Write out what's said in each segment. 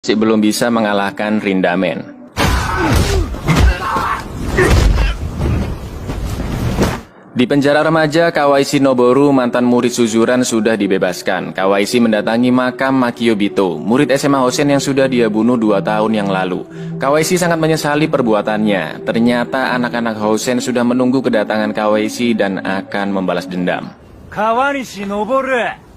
masih belum bisa mengalahkan Rindamen. Di penjara remaja, Kawaishi Noboru, mantan murid Suzuran, sudah dibebaskan. Kawaishi mendatangi makam Makio Bito, murid SMA Hosen yang sudah dia bunuh 2 tahun yang lalu. Kawaishi sangat menyesali perbuatannya. Ternyata anak-anak Hosen sudah menunggu kedatangan Kawaishi dan akan membalas dendam. Kawaishi Noboru.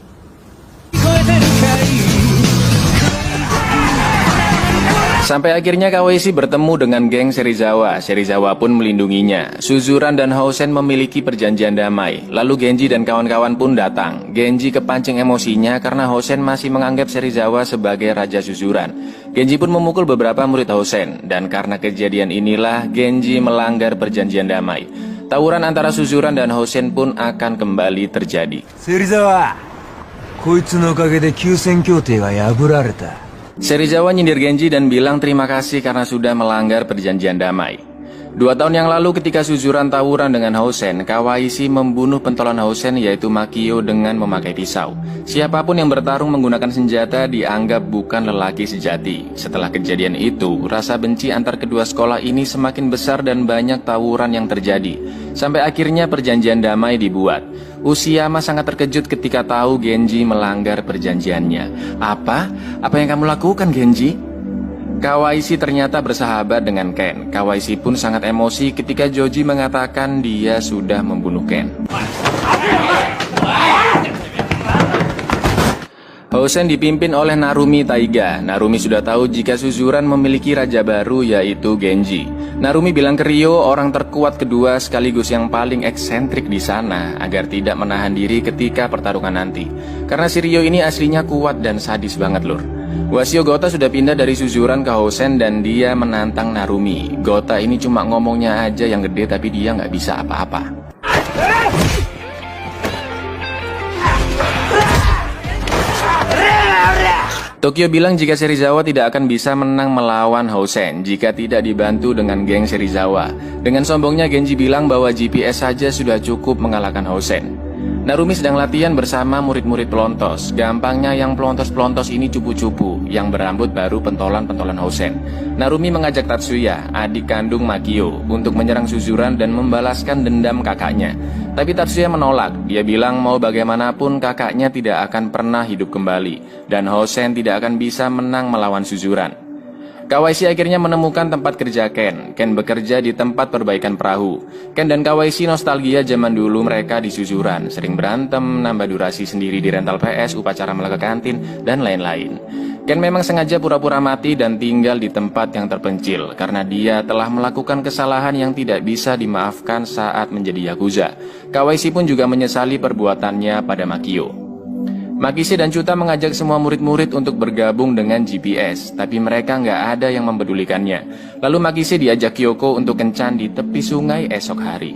Sampai akhirnya Kawaishi bertemu dengan geng Serizawa. Serizawa pun melindunginya. Suzuran dan Hosen memiliki perjanjian damai. Lalu Genji dan kawan-kawan pun datang. Genji kepancing emosinya karena Hosen masih menganggap Serizawa sebagai raja Suzuran. Genji pun memukul beberapa murid Hosen. Dan karena kejadian inilah Genji melanggar perjanjian damai. Tawuran antara Suzuran dan Hosen pun akan kembali terjadi. Serizawa, koitsu no kage de kyusen kyote ga yaburareta. Serizawa nyindir Genji dan bilang terima kasih karena sudah melanggar perjanjian damai. 2 tahun yang lalu ketika Suzuran tawuran dengan Hosen, Kawaishi membunuh pentolan Hosen yaitu Makio dengan memakai pisau. Siapapun yang bertarung menggunakan senjata dianggap bukan lelaki sejati. Setelah kejadian itu, rasa benci antar kedua sekolah ini semakin besar dan banyak tawuran yang terjadi. Sampai akhirnya perjanjian damai dibuat. Ushiyama sangat terkejut ketika tahu Genji melanggar perjanjiannya. Apa? Apa yang kamu lakukan, Genji? Kawaishi ternyata bersahabat dengan Ken. Kawaishi pun sangat emosi ketika Joji mengatakan dia sudah membunuh Ken. Hosen dipimpin oleh Narumi Taiga. Narumi sudah tahu jika Suzuran memiliki raja baru yaitu Genji. Narumi bilang ke Ryo, orang terkuat kedua sekaligus yang paling eksentrik di sana, agar tidak menahan diri ketika pertarungan nanti. Karena si Ryo ini aslinya kuat dan sadis banget lur. Wasio Gota sudah pindah dari Suzuran ke Hosen dan dia menantang Narumi. Gota ini cuma ngomongnya aja yang gede tapi dia nggak bisa apa-apa. Tokyo bilang jika Serizawa tidak akan bisa menang melawan Hosen jika tidak dibantu dengan geng Serizawa. Dengan sombongnya Genji bilang bahwa GPS saja sudah cukup mengalahkan Hosen. Narumi sedang latihan bersama murid-murid pelontos. Gampangnya yang pelontos-pelontos ini cupu-cupu, yang berambut baru pentolan-pentolan Hosen. Narumi mengajak Tatsuya, adik kandung Makio, untuk menyerang Suzuran dan membalaskan dendam kakaknya. Tapi Tatsuya menolak. Dia bilang mau bagaimanapun kakaknya tidak akan pernah hidup kembali, dan Hosen tidak akan bisa menang melawan Suzuran. Kawaishi akhirnya menemukan tempat kerja Ken. Ken bekerja di tempat perbaikan perahu. Ken dan Kawaishi nostalgia zaman dulu mereka di Suzuran. Sering berantem, nambah durasi sendiri di rental PS, upacara melaga kantin, dan lain-lain. Ken memang sengaja pura-pura mati dan tinggal di tempat yang terpencil karena dia telah melakukan kesalahan yang tidak bisa dimaafkan saat menjadi Yakuza. Kawaishi pun juga menyesali perbuatannya pada Makio. Makise dan Chuta mengajak semua murid-murid untuk bergabung dengan GPS, tapi mereka nggak ada yang mempedulikannya. Lalu Makise diajak Kyoko untuk kencan di tepi sungai esok hari.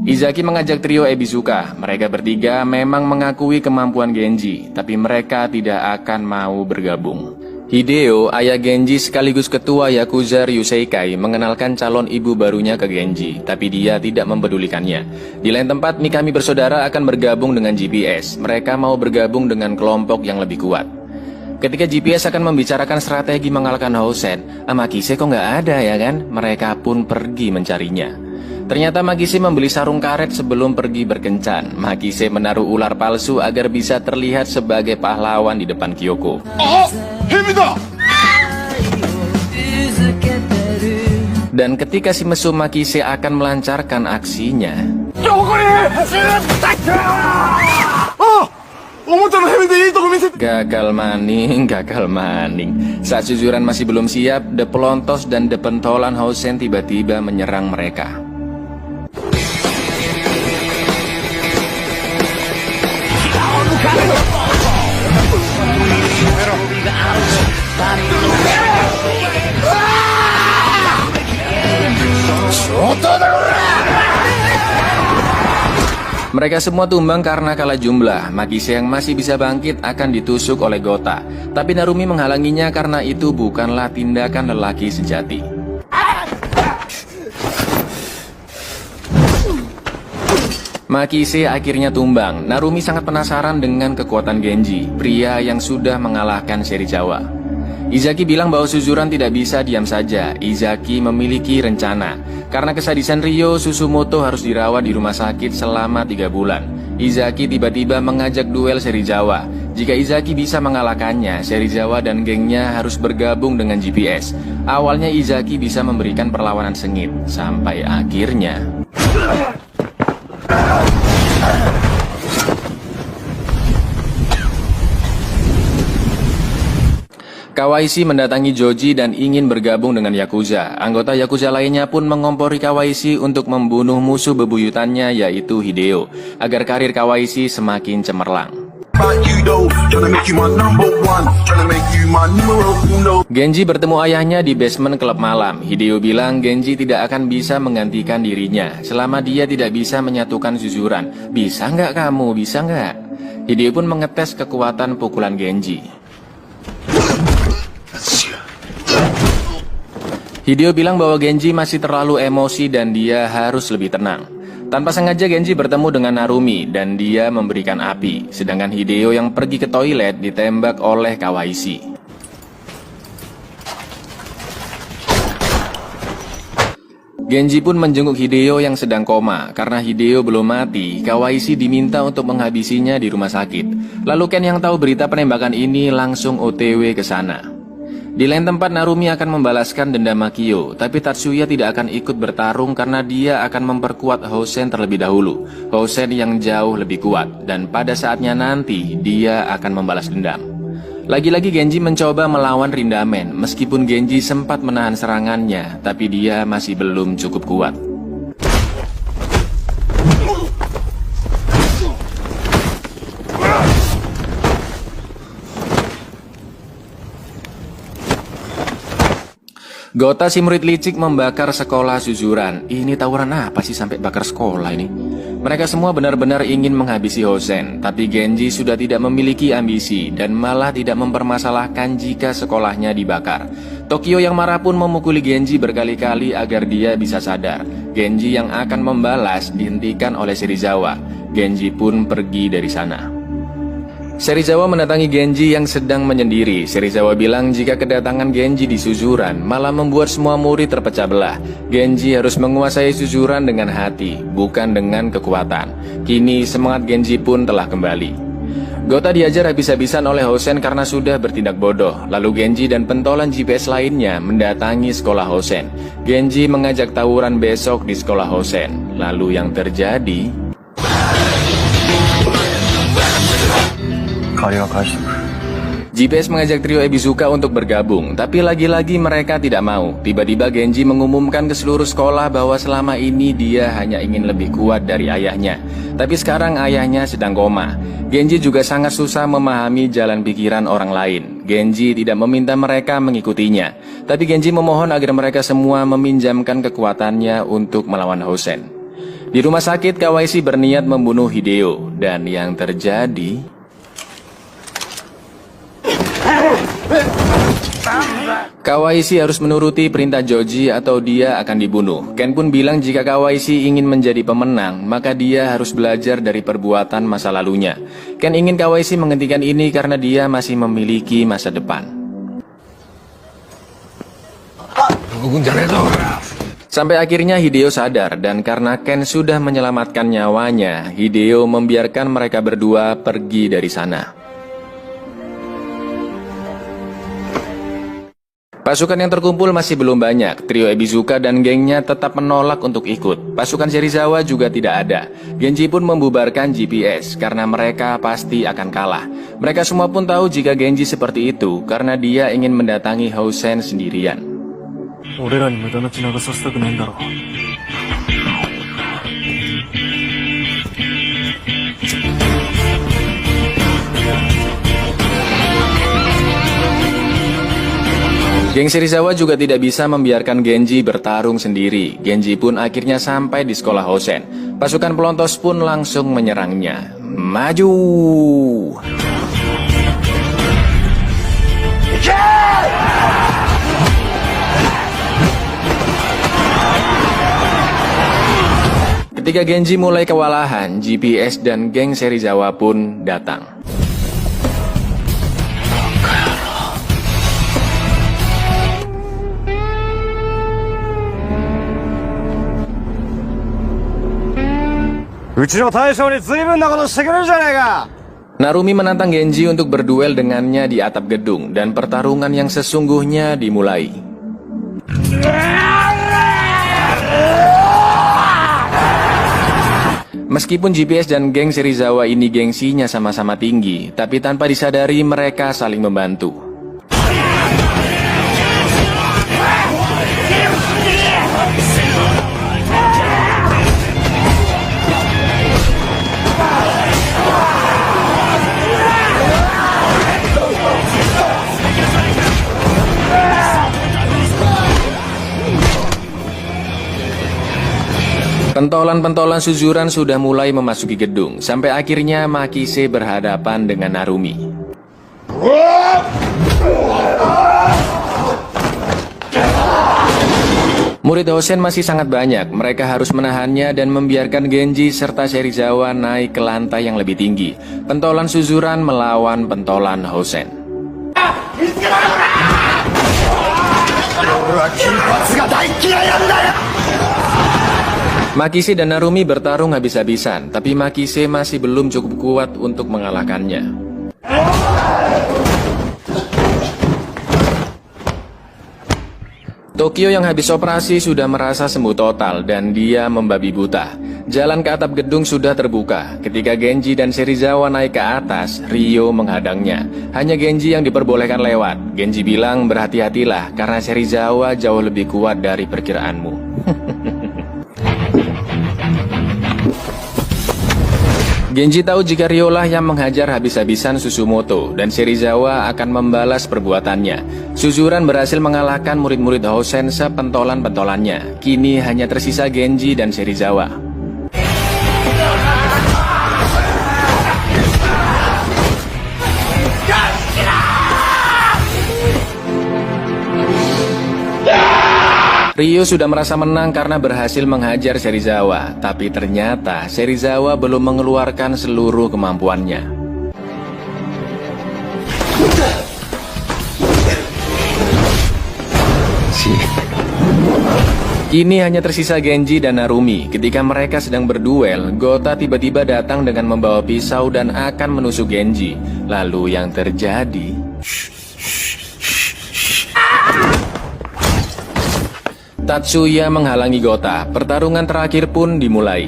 Izaki mengajak trio Ebizuka. Mereka bertiga memang mengakui kemampuan Genji, tapi mereka tidak akan mau bergabung. Hideo, ayah Genji sekaligus ketua Yakuza Ryuseikai, mengenalkan calon ibu barunya ke Genji, tapi dia tidak mempedulikannya. Di lain tempat, Mikami bersaudara akan bergabung dengan GPS. Mereka mau bergabung dengan kelompok yang lebih kuat. Ketika GPS akan membicarakan strategi mengalahkan Hosen, Makise kok nggak ada ya kan? Mereka pun pergi mencarinya. Ternyata Makise membeli sarung karet sebelum pergi berkencan. Makise menaruh ular palsu agar bisa terlihat sebagai pahlawan di depan Kyoko. Dan ketika si mesum Makise akan melancarkan aksinya, gagal maning. Saat Suzuran masih belum siap, The Pelontos dan The Pentolan Hosen tiba-tiba menyerang mereka. Mereka semua tumbang karena kalah jumlah. Makise yang masih bisa bangkit akan ditusuk oleh Gota. Tapi Narumi menghalanginya karena itu bukanlah tindakan lelaki sejati. Makise akhirnya tumbang. Narumi sangat penasaran dengan kekuatan Genji, pria yang sudah mengalahkan Serizawa. Izaki bilang bahwa Suzuran tidak bisa diam saja. Izaki memiliki rencana. Karena kesadisan Ryo, Susumoto harus dirawat di rumah sakit selama 3 bulan. Izaki tiba-tiba mengajak duel Serizawa. Jika Izaki bisa mengalahkannya, Serizawa dan gengnya harus bergabung dengan GPS. Awalnya Izaki bisa memberikan perlawanan sengit, sampai akhirnya Kawaishi mendatangi Joji dan ingin bergabung dengan Yakuza. Anggota Yakuza lainnya pun mengompori Kawaishi untuk membunuh musuh bebuyutannya, yaitu Hideo, agar karir Kawaishi semakin cemerlang. Genji bertemu ayahnya di basement klub malam. Hideo bilang Genji tidak akan bisa menggantikan dirinya selama dia tidak bisa menyatukan Suzuran. Bisa nggak kamu? Bisa nggak? Hideo pun mengetes kekuatan pukulan Genji. Hideo bilang bahwa Genji masih terlalu emosi dan dia harus lebih tenang. Tanpa sengaja Genji bertemu dengan Narumi dan dia memberikan api, sedangkan Hideo yang pergi ke toilet ditembak oleh Kawaishi. Genji pun menjenguk Hideo yang sedang koma. Karena Hideo belum mati, Kawaishi diminta untuk menghabisinya di rumah sakit. Lalu Ken yang tahu berita penembakan ini langsung OTW ke sana. Di lain tempat Narumi akan membalaskan dendam Makio, tapi Tatsuya tidak akan ikut bertarung karena dia akan memperkuat Hosen terlebih dahulu. Hosen yang jauh lebih kuat, dan pada saatnya nanti dia akan membalas dendam. Lagi-lagi Genji mencoba melawan Rindamen, meskipun Genji sempat menahan serangannya, tapi dia masih belum cukup kuat. Gota si murid licik membakar sekolah Suzuran. Ini tawuran apa sih sampai bakar sekolah ini? Mereka semua benar-benar ingin menghabisi Hosen, tapi Genji sudah tidak memiliki ambisi dan malah tidak mempermasalahkan jika sekolahnya dibakar. Tokyo yang marah pun memukuli Genji berkali-kali agar dia bisa sadar. Genji yang akan membalas dihentikan oleh Serizawa. Genji pun pergi dari sana. Serizawa mendatangi Genji yang sedang menyendiri. Serizawa bilang jika kedatangan Genji di Suzuran malah membuat semua murid terpecah belah. Genji harus menguasai Suzuran dengan hati, bukan dengan kekuatan. Kini semangat Genji pun telah kembali. Gota diajar habis-habisan oleh Hosen karena sudah bertindak bodoh. Lalu Genji dan pentolan GPS lainnya mendatangi sekolah Hosen. Genji mengajak tawuran besok di sekolah Hosen. Lalu yang terjadi... GPS mengajak trio Ebizuka untuk bergabung, tapi lagi-lagi mereka tidak mau. Tiba-tiba Genji mengumumkan ke seluruh sekolah bahwa selama ini dia hanya ingin lebih kuat dari ayahnya. Tapi sekarang ayahnya sedang koma. Genji juga sangat susah memahami jalan pikiran orang lain. Genji tidak meminta mereka mengikutinya, tapi Genji memohon agar mereka semua meminjamkan kekuatannya untuk melawan Hosen. Di rumah sakit, Kawaishi berniat membunuh Hideo, dan yang terjadi... Kawaishi harus menuruti perintah Joji atau dia akan dibunuh. Ken pun bilang jika Kawaishi ingin menjadi pemenang, maka dia harus belajar dari perbuatan masa lalunya. Ken ingin Kawaishi menghentikan ini karena dia masih memiliki masa depan. Sampai akhirnya Hideo sadar, dan karena Ken sudah menyelamatkan nyawanya, Hideo membiarkan mereka berdua pergi dari sana. Pasukan yang terkumpul masih belum banyak. Trio Ebizuka dan gengnya tetap menolak untuk ikut. Pasukan Serizawa juga tidak ada. Genji pun membubarkan GPS karena mereka pasti akan kalah. Mereka semua pun tahu jika Genji seperti itu karena dia ingin mendatangi Hosen sendirian. Geng Serizawa juga tidak bisa membiarkan Genji bertarung sendiri. Genji pun akhirnya sampai di sekolah Hosen. Pasukan pelontos pun langsung menyerangnya. Maju! Ketika Genji mulai kewalahan, GPS dan geng Serizawa pun datang. うちの大将に随分なことしてくれるじゃねえか。 Narumi menantang Genji untuk berduel dengannya di atap gedung dan pertarungan yang sesungguhnya dimulai. Meskipun GPS dan geng Serizawa ini gengsinya sama-sama tinggi, tapi tanpa disadari mereka saling membantu. Pentolan-pentolan suzuran sudah mulai memasuki gedung, sampai akhirnya Makise berhadapan dengan Narumi. Murid Hosen masih sangat banyak, mereka harus menahannya dan membiarkan Genji serta Serizawa naik ke lantai yang lebih tinggi. Pentolan suzuran melawan pentolan Hosen. Makise dan Narumi bertarung habis-habisan, tapi Makise masih belum cukup kuat untuk mengalahkannya. Tokyo yang habis operasi sudah merasa sembuh total dan dia membabi buta. Jalan ke atap gedung sudah terbuka. Ketika Genji dan Serizawa naik ke atas, Ryo menghadangnya. Hanya Genji yang diperbolehkan lewat. Genji bilang berhati-hatilah karena Serizawa jauh lebih kuat dari perkiraanmu. Genji tahu jika Ryolah yang menghajar habis-habisan Susumoto dan Serizawa akan membalas perbuatannya. Suzuran berhasil mengalahkan murid-murid Hosen sepentolan-pentolannya. Kini hanya tersisa Genji dan Serizawa. Ryo sudah merasa menang karena berhasil menghajar Serizawa, tapi ternyata Serizawa belum mengeluarkan seluruh kemampuannya. Kini hanya tersisa Genji dan Narumi. Ketika mereka sedang berduel, Gota tiba-tiba datang dengan membawa pisau dan akan menusuk Genji. Lalu yang terjadi... Tatsuya menghalangi Gota. Pertarungan terakhir pun dimulai.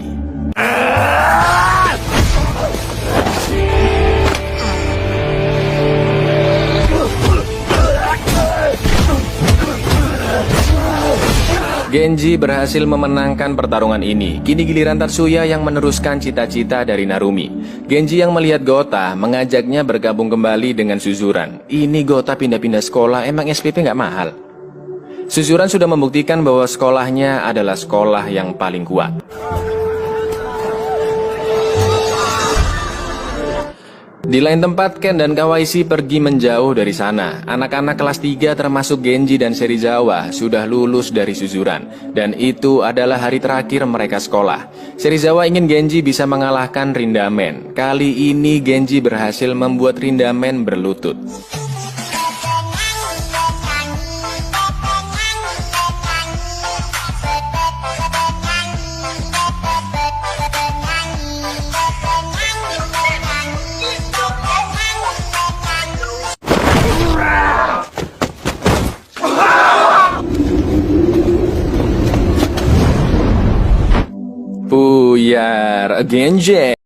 Genji berhasil memenangkan pertarungan ini. Kini giliran Tatsuya yang meneruskan cita-cita dari Narumi. Genji yang melihat Gota mengajaknya bergabung kembali dengan Suzuran. Ini Gota pindah-pindah sekolah, emang SPP nggak mahal? Suzuran sudah membuktikan bahwa sekolahnya adalah sekolah yang paling kuat. Di lain tempat, Ken dan Kawaisi pergi menjauh dari sana. Anak-anak kelas 3 termasuk Genji dan Serizawa sudah lulus dari Suzuran. Dan itu adalah hari terakhir mereka sekolah. Serizawa ingin Genji bisa mengalahkan Rindamen. Kali ini Genji berhasil membuat Rindamen berlutut. Buyar Genji.